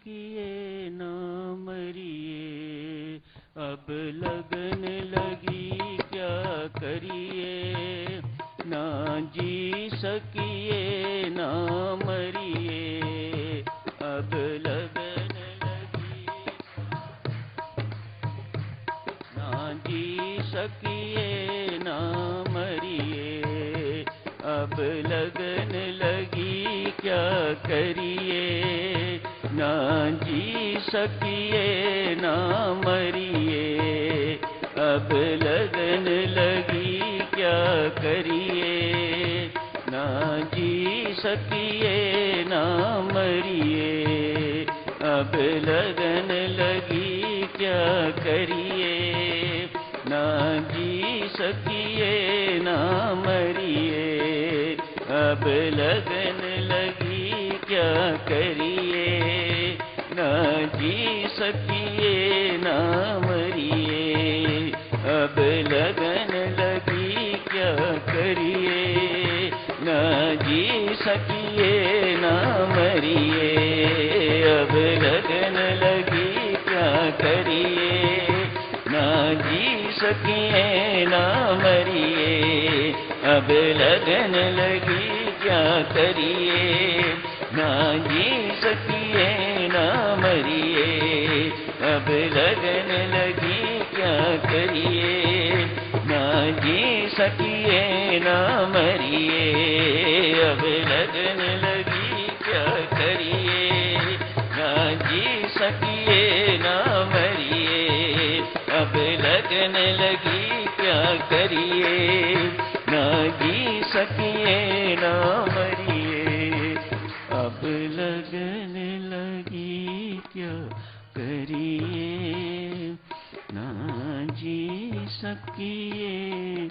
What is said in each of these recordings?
किए ना मरिए, अब लगन लगी क्या करिए, ना जी सकिए ना मरिए, अब लगन लगी ना जी सकिए ना मरिए, अब लगन लगी क्या करिए, ना जी सकिए ना मरिए, अब लगन लगी क्या करिए, ना जी सकिए ना मरिए, अब लगन लगी क्या करिए, ना जी सकिए ना मरिए, अब लगन लगी क्या करिए, ना जी सकिए ना मरिए, अब लगन लगी क्या करिए, ना जी सकिए ना मरिए, अब लगन लगी क्या करिए, ना जी सकिए ना मरिए, अब लगन लगी क्या करिए, ना जी सकिए ना मरिए, अब लगन लगी क्या करिए, ना जी सकिए ना मरिए, अब लगन लगी क्या करिए, ना जी सकिए ना मरिए, अब लगन लगी क्या करिए, ना जी सकिए ना मरिए, अब लगन लगी क्या करिए, ना जी सकिए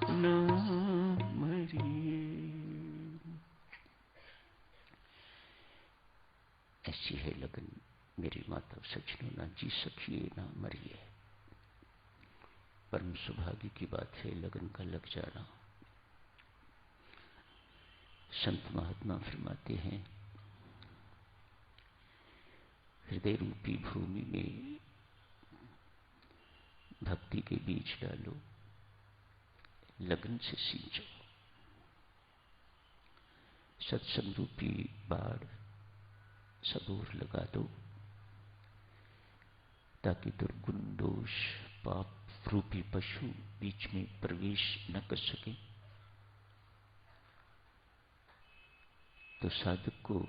ना मरिए। ऐसी है लगन मेरी माता, सचनो ना जी सकिए ना मरिए। परम सौभाग्य की बात है लगन का लग जाना। संत महात्मा फरमाते हैं, हृदय रूपी भूमि में भक्ति के बीज डालो, लगन से सींचो, सत्संग रूपी बाढ़ सबूर लगा दो, ताकि दुर्गुण दोष पाप रूपी पशु बीच में प्रवेश न कर सके। तो साधक को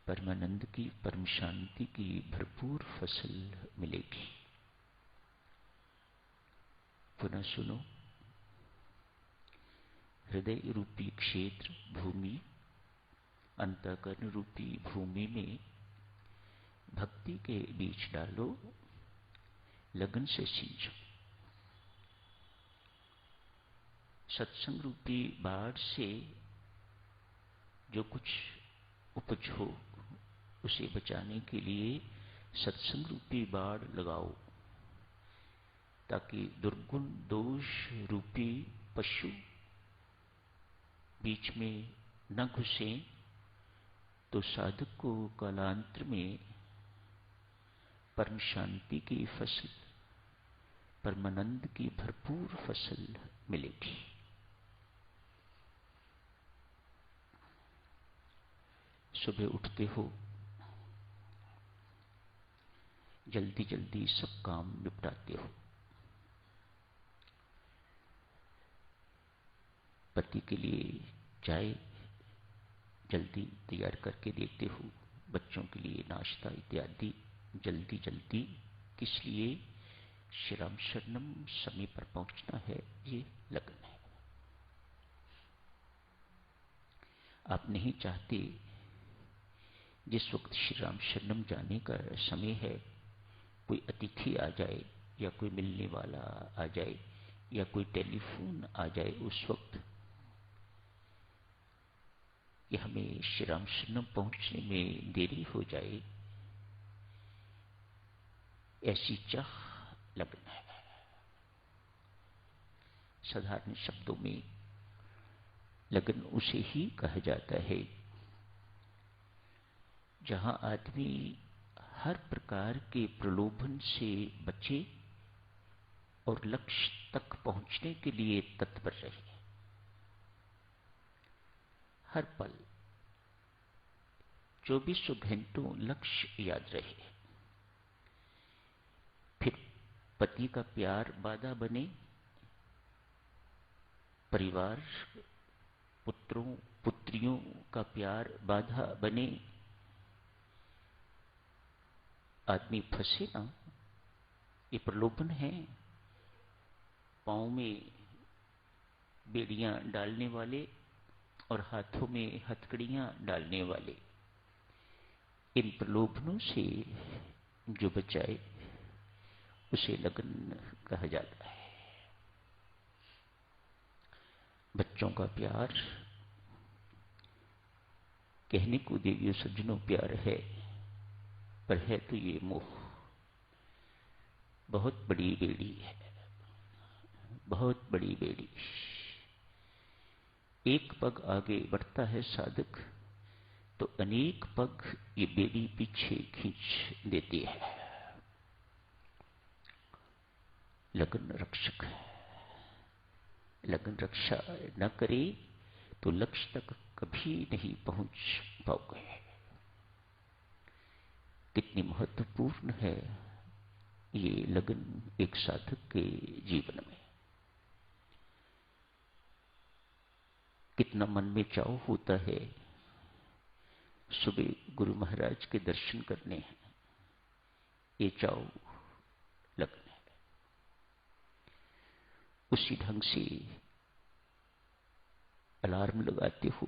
परमानंद की, परम शांति की भरपूर फसल मिलेगी। पुनः सुनो, हृदय रूपी क्षेत्र भूमि, अंतःकरण रूपी भूमि में भक्ति के बीज डालो, लगन से सींचो, सत्संग रूपी बाढ़ से जो कुछ उपज हो उसे बचाने के लिए सत्संग रूपी बाढ़ लगाओ, ताकि दुर्गुण दोष रूपी पशु बीच में न घुसे, तो साधक को कालांतर में परम शांति की फसल, परमानंद की भरपूर फसल मिलेगी। सुबह उठते हो, जल्दी जल्दी सब काम निपटाते हो, पति के लिए चाय जल्दी तैयार करके देते हो, बच्चों के लिए नाश्ता इत्यादि जल्दी जल्दी, किस लिए? श्री राम शरणम समय पर पहुंचना है, ये लगन है। आप नहीं चाहते जिस वक्त श्री राम शरणम जाने का समय है कोई अतिथि आ जाए, या कोई मिलने वाला आ जाए, या कोई टेलीफोन आ जाए उस वक्त, कि हमें श्री राम शरणम पहुंचने में देरी हो जाए, ऐसी चाह लगन है। साधारण शब्दों में लगन उसे ही कहा जाता है जहां आदमी हर प्रकार के प्रलोभन से बचे और लक्ष्य तक पहुंचने के लिए तत्पर रहे। हर पल 24 घंटों लक्ष्य याद रहे। फिर पति का प्यार बाधा बने, परिवार पुत्रों पुत्रियों का प्यार बाधा बने, आदमी फंसे ना। ये प्रलोभन है। पांव में बेड़ियां डालने वाले और हाथों में हथकड़ियां डालने वाले, इन प्रलोभनों से जो बचाए उसे लगन कहा जाता है। बच्चों का प्यार कहने को देवियों सज्जनों प्यार है, पर है तो ये मोह। बहुत बड़ी बेड़ी है, बहुत बड़ी बेड़ी। एक पग आगे बढ़ता है साधक तो अनेक पग ये बेड़ी पीछे खींच देती है। लगन रक्षक है। लगन रक्षा न करे तो लक्ष्य तक कभी नहीं पहुंच पाओगे। कितनी महत्वपूर्ण है ये लगन एक साधक के जीवन में। कितना मन में चाव होता है सुबह गुरु महाराज के दर्शन करने हैं। ये चाव लगन है। उसी ढंग से अलार्म लगाते हो,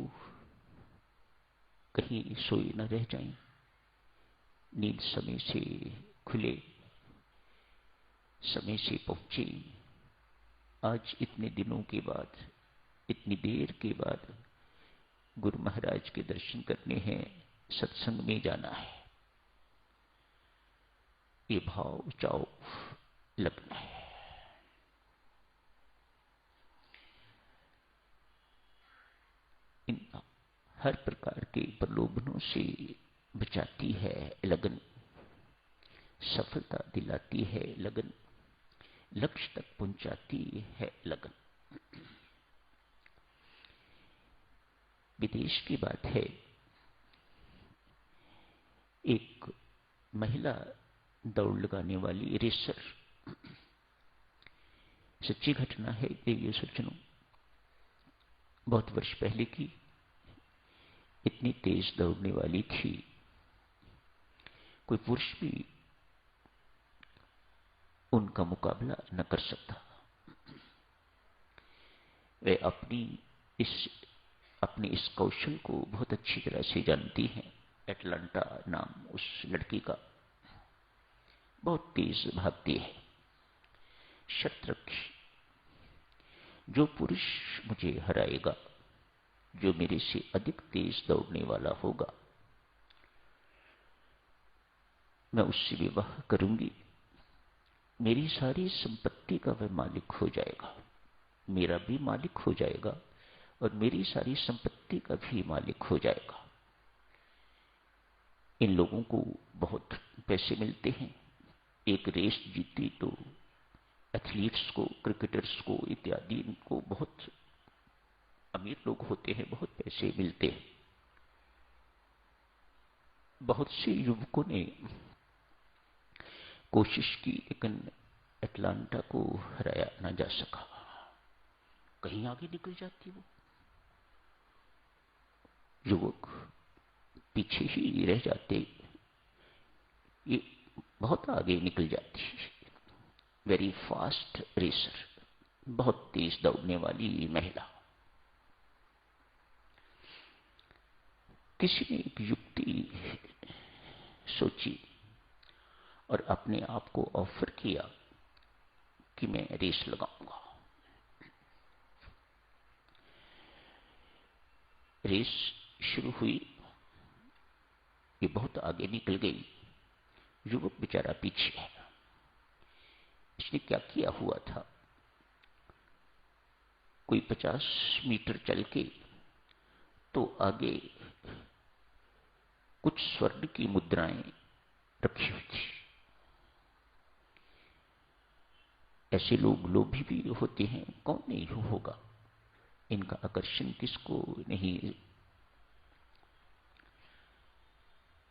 कहीं सोए न रह जाएं, नींद समय से खुले, समय से पहुंचे। आज इतने दिनों के बाद, इतनी देर के बाद गुरु महाराज के दर्शन करने हैं, सत्संग में जाना है। ये भाव चाव लगना है। इन हर प्रकार के प्रलोभनों से बचाती है लगन, सफलता दिलाती है लगन, लक्ष्य तक पहुंचाती है लगन। विदेश की बात है, एक महिला दौड़ लगाने वाली रेसर, सच्ची घटना है देवियों सज्जनों, बहुत वर्ष पहले की, इतनी तेज दौड़ने वाली थी, कोई पुरुष भी उनका मुकाबला न कर सकता। वे अपने इस कौशल को बहुत अच्छी तरह से जानती हैं। एटलांटा नाम उस लड़की का। बहुत तेज भागती है। शर्त रखी, जो पुरुष मुझे हराएगा, जो मेरे से अधिक तेज दौड़ने वाला होगा, मैं उससे विवाह करूंगी। मेरी सारी संपत्ति का वह मालिक हो जाएगा, मेरा भी मालिक हो जाएगा और मेरी सारी संपत्ति का भी मालिक हो जाएगा। इन लोगों को बहुत पैसे मिलते हैं। एक रेस जीती तो एथलीट्स को, क्रिकेटर्स को इत्यादि, इनको बहुत अमीर लोग होते हैं, बहुत पैसे मिलते हैं। बहुत से युवकों ने कोशिश की, लेकिन एटलांटा को हराया ना जा सका। कहीं आगे निकल जाती वो, युवक पीछे ही रह जाते, ये बहुत आगे निकल जाती। वेरी फास्ट रेसर, बहुत तेज दौड़ने वाली महिला। किसी ने एक युक्ति सोची और अपने आप को ऑफर किया कि मैं रेस लगाऊंगा। रेस शुरू हुई, ये बहुत आगे निकल गई, युवक बेचारा पीछे है। इसने क्या किया हुआ था, कोई 50 मीटर चल के तो आगे कुछ स्वर्ण की मुद्राएं रखी हुई थी। ऐसे लोग लोभी भी होते हैं, कौन नहीं होगा, इनका आकर्षण किसको नहीं।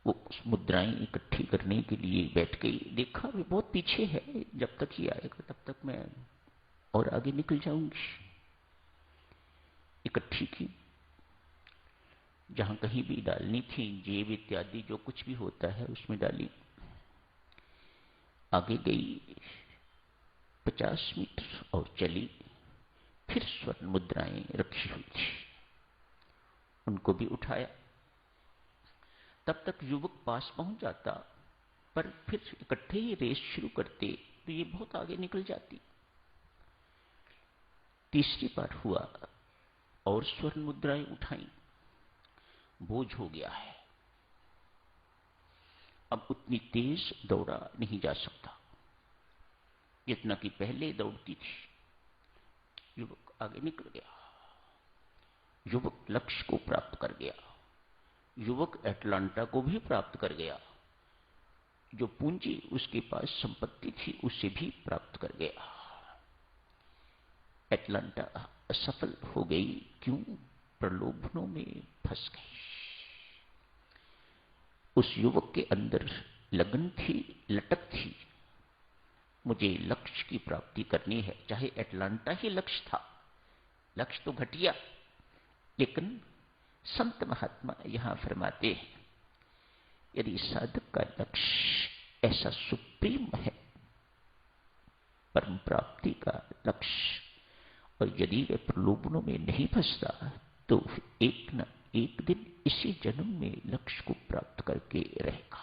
वो मुद्राएं इकट्ठी करने के लिए बैठ गई। देखा भी बहुत पीछे है, जब तक ही आएगा तब तक मैं और आगे निकल जाऊंगी। इकट्ठी की, जहां कहीं भी डालनी थी, जेब इत्यादि जो कुछ भी होता है उसमें डाली। आगे गई 50 मीटर और चली, फिर स्वर्ण मुद्राएं रखी हुई थी, उनको भी उठाया। तब तक युवक पास पहुंच जाता, पर फिर इकट्ठे ही रेस शुरू करते तो ये बहुत आगे निकल जाती। तीसरी बार हुआ और स्वर्ण मुद्राएं उठाई। बोझ हो गया है, अब उतनी तेज दौड़ा नहीं जा सकता जितना कि पहले दौड़ती थी। युवक आगे निकल गया, युवक लक्ष्य को प्राप्त कर गया, युवक एटलांटा को भी प्राप्त कर गया, जो पूंजी उसके पास संपत्ति थी उसे भी प्राप्त कर गया। एटलांटा असफल हो गई। क्यों? प्रलोभनों में फंस गई। उस युवक के अंदर लगन थी, लटक थी, मुझे लक्ष्य की प्राप्ति करनी है। चाहे एटलांटा ही लक्ष्य था, लक्ष्य तो घटिया, लेकिन संत महात्मा यहां फरमाते हैं, यदि साधक का लक्ष्य ऐसा सुप्रीम है, परम प्राप्ति का लक्ष्य, और यदि वह प्रलोभनों में नहीं फंसता तो एक न एक दिन इसी जन्म में लक्ष्य को प्राप्त करके रहेगा।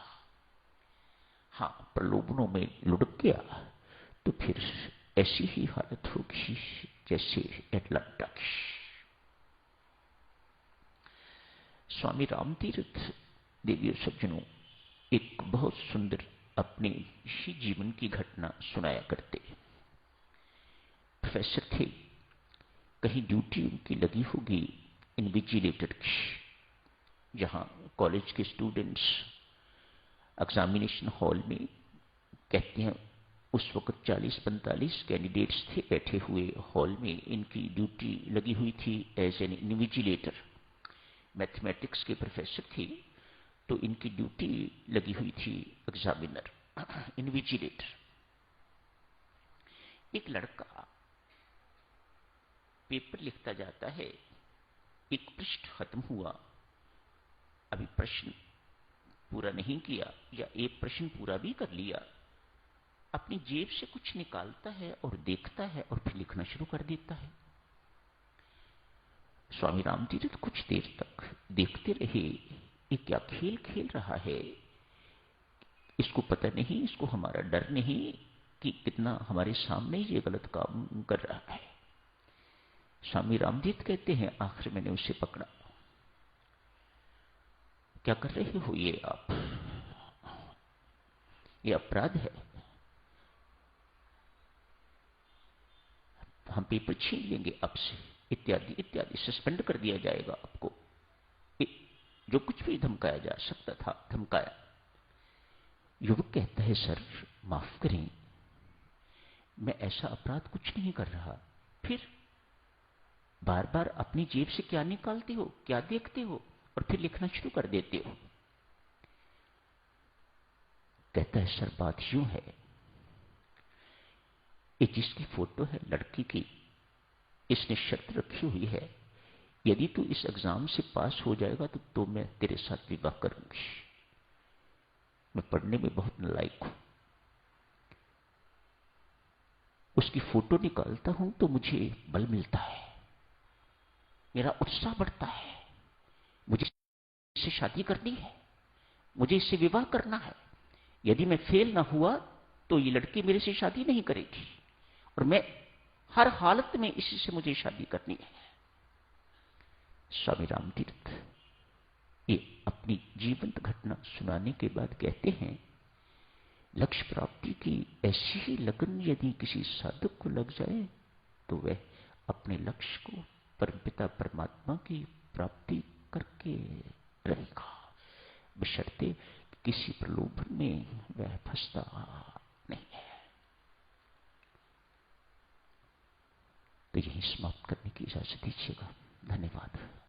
हाँ, प्रलोभनों में लुढ़क गया तो फिर ऐसी ही हालत होगी जैसे एटलांटा की। स्वामी रामतीर्थ देवी सज्जनों एक बहुत सुंदर अपने ही जीवन की घटना सुनाया करते। प्रोफेसर थे, कहीं ड्यूटी उनकी लगी होगी इन्विजिलेटर की, जहां कॉलेज के स्टूडेंट्स एग्जामिनेशन हॉल में, कहते हैं उस वक्त 40-45 कैंडिडेट्स थे बैठे हुए हॉल में, इनकी ड्यूटी लगी हुई थी एज एन इन्विजिलेटर। मैथमेटिक्स के प्रोफेसर थे, तो इनकी ड्यूटी लगी हुई थी एग्जामिनर, इन्विजिलेटर। एक लड़का पेपर लिखता जाता है, एक पृष्ठ खत्म हुआ, अभी प्रश्न पूरा नहीं किया या एक प्रश्न पूरा भी कर लिया, अपनी जेब से कुछ निकालता है और देखता है और फिर लिखना शुरू कर देता है। स्वामी रामतीर्थ कुछ देर तक देखते रहे, ये क्या खेल खेल रहा है, इसको पता नहीं, इसको हमारा डर नहीं कि कितना हमारे सामने ये गलत काम कर रहा है। स्वामी रामतीर्थ कहते हैं, आखिर मैंने उसे पकड़ा, क्या कर रहे हो ये आप, ये अपराध है, हम पेपर छीन लेंगे आपसे, इत्यादि इत्यादि, सस्पेंड कर दिया जाएगा आपको। जो कुछ भी धमकाया जा सकता था धमकाया। युवक कहता है, सर माफ करें, मैं ऐसा अपराध कुछ नहीं कर रहा। फिर बार बार अपनी जेब से क्या निकालते हो, क्या देखते हो और फिर लिखना शुरू कर देते हो। कहता है, सर बात यूं है, ये जिसकी फोटो है लड़की की, इसने शर्त रखी हुई है, यदि तू इस एग्जाम से पास हो जाएगा तो मैं तेरे साथ विवाह करूंगी। मैं पढ़ने में बहुत नालायक हूं, उसकी फोटो निकालता हूं तो मुझे बल मिलता है, मेरा उत्साह बढ़ता है, मुझे इससे शादी करनी है, मुझे इससे विवाह करना है। यदि मैं फेल ना हुआ तो ये लड़की मेरे से शादी नहीं करेगी, और मैं हर हालत में इसी से मुझे शादी करनी है। स्वामी रामतीर्थ ये अपनी जीवंत घटना सुनाने के बाद कहते हैं, लक्ष्य प्राप्ति की ऐसी ही लगन यदि किसी साधक को लग जाए तो वह अपने लक्ष्य को परमपिता परमात्मा की प्राप्ति करके रहेगा। बशर्ते किसी प्रलोभन में वह फंसता नहीं है। तो यही समाप्त करने की इजाजत दीजिएगा। धन्यवाद।